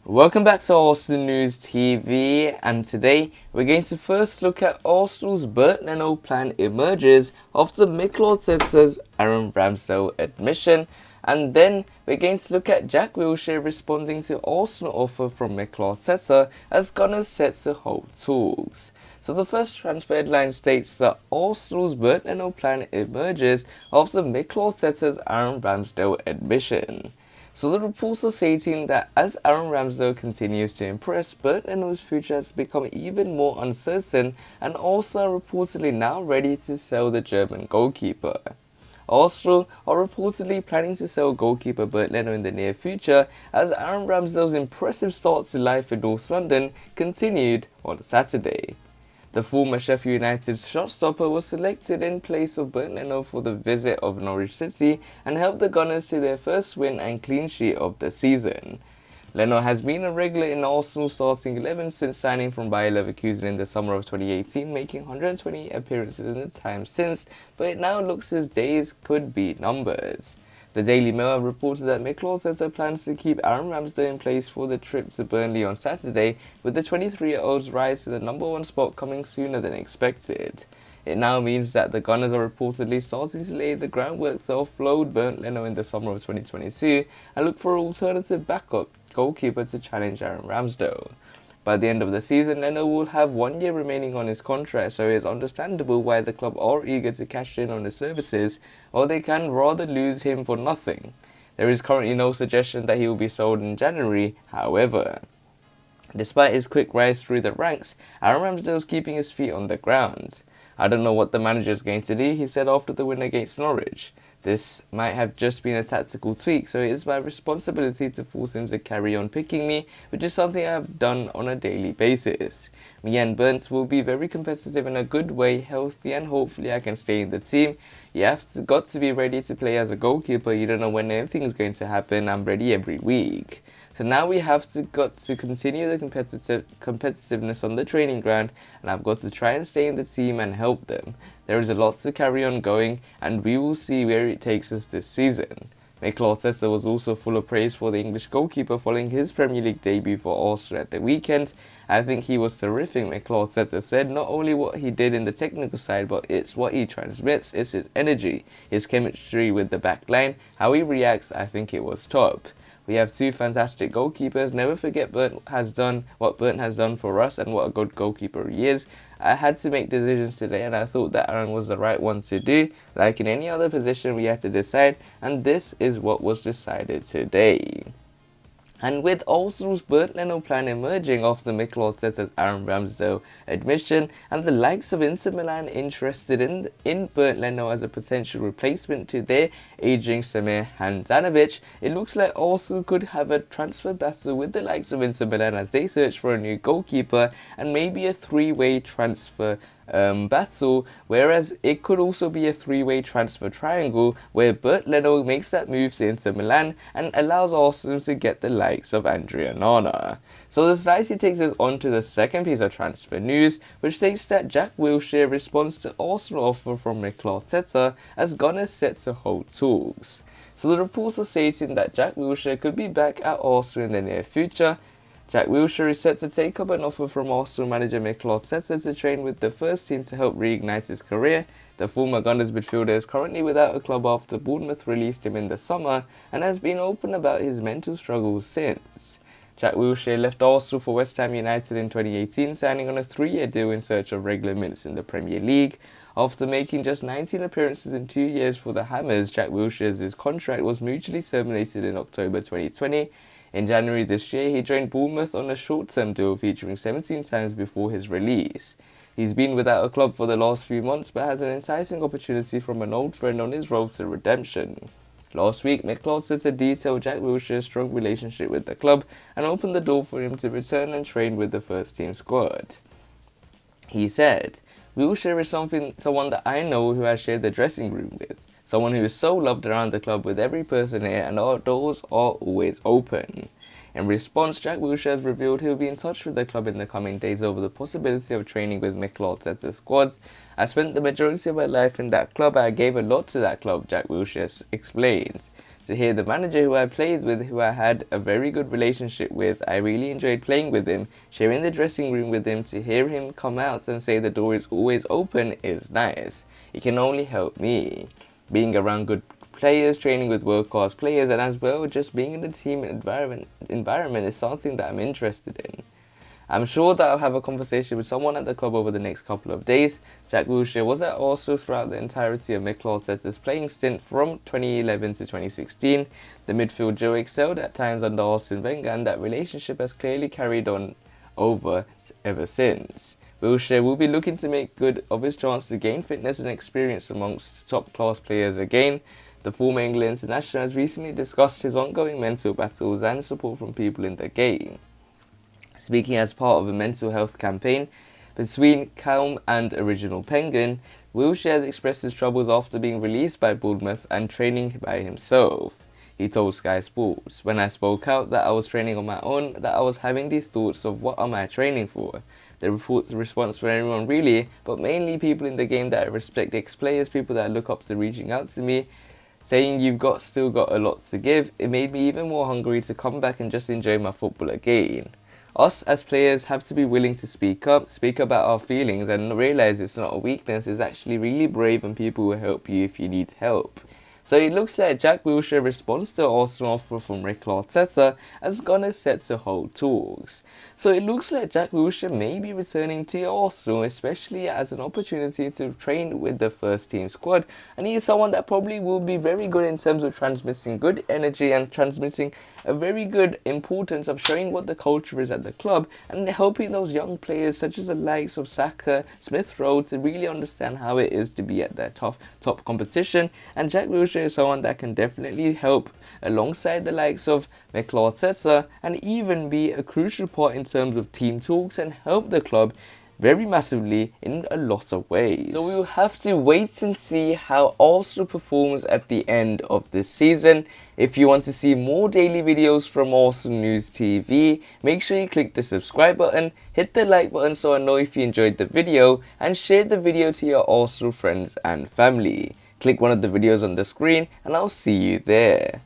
Welcome back to Arsenal News TV, and today we're going to first look at Arsenal's Bernd Leno plan emerges after Mikel Arteta's Aaron Ramsdale admission, and then we're going to look at Jack Wilshere responding to Arsenal offer from Mikel Arteta as Gunners set to hold talks. So the first transfer headline states that Arsenal's Bernd Leno plan emerges after Mikel Arteta's Aaron Ramsdale admission. So the reports are stating that as Aaron Ramsdale continues to impress, Bernd Leno's future has become even more uncertain, and also are reportedly now ready to sell the German goalkeeper. Arsenal are reportedly planning to sell goalkeeper Bernd Leno in the near future, as Aaron Ramsdale's impressive start to life in North London continued on Saturday. The former Sheffield United shotstopper was selected in place of Bernd Leno for the visit of Norwich City and helped the Gunners to their first win and clean sheet of the season. Leno has been a regular in Arsenal's starting 11 since signing from Bayer Leverkusen in the summer of 2018, making 120 appearances in the time since, but it now looks as days could be numbered. The Daily Mail have reported that Mikel Arteta plans to keep Aaron Ramsdale in place for the trip to Burnley on Saturday, with the 23-year-old's rise to the number one spot coming sooner than expected. It now means that the Gunners are reportedly starting to lay the groundwork to offload Bernd Leno in the summer of 2022 and look for an alternative backup goalkeeper to challenge Aaron Ramsdale. By the end of the season, Leno will have 1 year remaining on his contract, so it is understandable why the club are eager to cash in on his services, or they can rather lose him for nothing. There is currently no suggestion that he will be sold in January, however. Despite his quick rise through the ranks, Aaron Ramsdale is keeping his feet on the ground. "I don't know what the manager is going to do," he said after the win against Norwich. "This might have just been a tactical tweak, so it is my responsibility to force him to carry on picking me, which is something I have done on a daily basis. Me and Bernd will be very competitive in a good way, healthy, and hopefully I can stay in the team. You have got to be ready to play as a goalkeeper. You don't know when anything's going to happen. I'm ready every week. So now we have got to continue the competitiveness on the training ground, and I've got to try and stay in the team and help them. There is a lot to carry on going, and we will see where it takes us this season." Mikel Arteta was also full of praise for the English goalkeeper following his Premier League debut for Arsenal at the weekend. "I think he was terrific," Mikel Arteta said. "Not only what he did in the technical side, but it's what he transmits, it's his energy, his chemistry with the back line, how he reacts. I think it was top. We have two fantastic goalkeepers. Never forget what Bernd has done for us and what a good goalkeeper he is. I had to make decisions today, and I thought that Aaron was the right one to do. Like in any other position, we had to decide, and this is what was decided today." And with Arsenal's Bernd Leno plan emerging after Mikel Arteta's Aaron Ramsdale admission, and the likes of Inter Milan interested in Bernd Leno as a potential replacement to their aging Samir Handanovic, it looks like Arsenal could have a transfer battle with the likes of Inter Milan as they search for a new goalkeeper, and maybe a three-way transfer battle, whereas it could also be a three-way transfer triangle where Bernd Leno makes that move to Inter Milan and allows Arsenal to get the likes of Andrea Nana. So this nicely takes us on to the second piece of transfer news, which states that Jack Wilshere responds to Arsenal offer from Mikel Arteta as Gunners set to hold talks. So the reports are stating that Jack Wilshere could be back at Arsenal in the near future. Jack Wilshere is set to take up an offer from Arsenal manager Mikel Arteta to train with the first team to help reignite his career. The former Gunners midfielder is currently without a club after Bournemouth released him in the summer and has been open about his mental struggles since. Jack Wilshere left Arsenal for West Ham United in 2018, signing on a 3-year deal in search of regular minutes in the Premier League. After making just 19 appearances in 2 years for the Hammers, Jack Wilshere's contract was mutually terminated in October 2020. In January this year, he joined Bournemouth on a short-term deal featuring 17 times before his release. He's been without a club for the last few months, but has an enticing opportunity from an old friend on his road to redemption. Last week, Mikel Arteta detailed Jack Wilshere's strong relationship with the club and opened the door for him to return and train with the first-team squad. He said, "Wilshere is someone that I know who I share the dressing room with. Someone who is so loved around the club with every person here, and our doors are always open." In response, Jack Wilshere has revealed he'll be in touch with the club in the coming days over the possibility of training with Mikel Arteta's squad. "I spent the majority of my life in that club. I gave a lot to that club," Jack Wilshere explains. to hear the manager who I played with, who I had a very good relationship with, I really enjoyed playing with him, sharing the dressing room with him, to hear him come out and say the door is always open is nice. It can only help me. Being around good players, training with world-class players, and as well just being in the team environment is something that I'm interested in. I'm sure that I'll have a conversation with someone at the club over the next couple of days. Jack Wilshere was at Arsenal throughout the entirety of Mikel Arteta's playing stint from 2011 to 2016. The midfield duo excelled at times under Arsene Wenger, and that relationship has clearly carried on over ever since. Wilshere will be looking to make good of his chance to gain fitness and experience amongst top-class players again. The former England international has recently discussed his ongoing mental battles and support from people in the game. Speaking as part of a mental health campaign between Calm and Original Penguin, Wilshere has expressed his troubles after being released by Bournemouth and training by himself. He told Sky Sports, "When I spoke out that I was training on my own, that I was having these thoughts of what am I training for?" The response for anyone really, but mainly people in the game that I respect, ex-players, people that I look up to, reaching out to me, saying you've still got a lot to give. It made me even more hungry to come back and just enjoy my football again. Us as players have to be willing to speak about our feelings, and realise it's not a weakness. It's actually really brave, and people will help you if you need help. So it looks like Jack Wilshere's response to Arsenal offer from Mikel Arteta has gonna set to hold talks. So it looks like Jack Wilshere may be returning to Arsenal, especially as an opportunity to train with the first team squad. And he is someone that probably will be very good in terms of transmitting good energy and transmitting a very good importance of showing what the culture is at the club, and helping those young players such as the likes of Saka, Smith Rowe, to really understand how it is to be at their top competition. And Jack Wilshere is someone that can definitely help alongside the likes of Mikel Arteta, and even be a crucial part in terms of team talks and help the club very massively in a lot of ways. So we will have to wait and see how Arsenal performs at the end of this season. If you want to see more daily videos from Arsenal News TV, make sure you click the subscribe button, hit the like button so I know if you enjoyed the video, and share the video to your Arsenal friends and family. Click one of the videos on the screen and I'll see you there.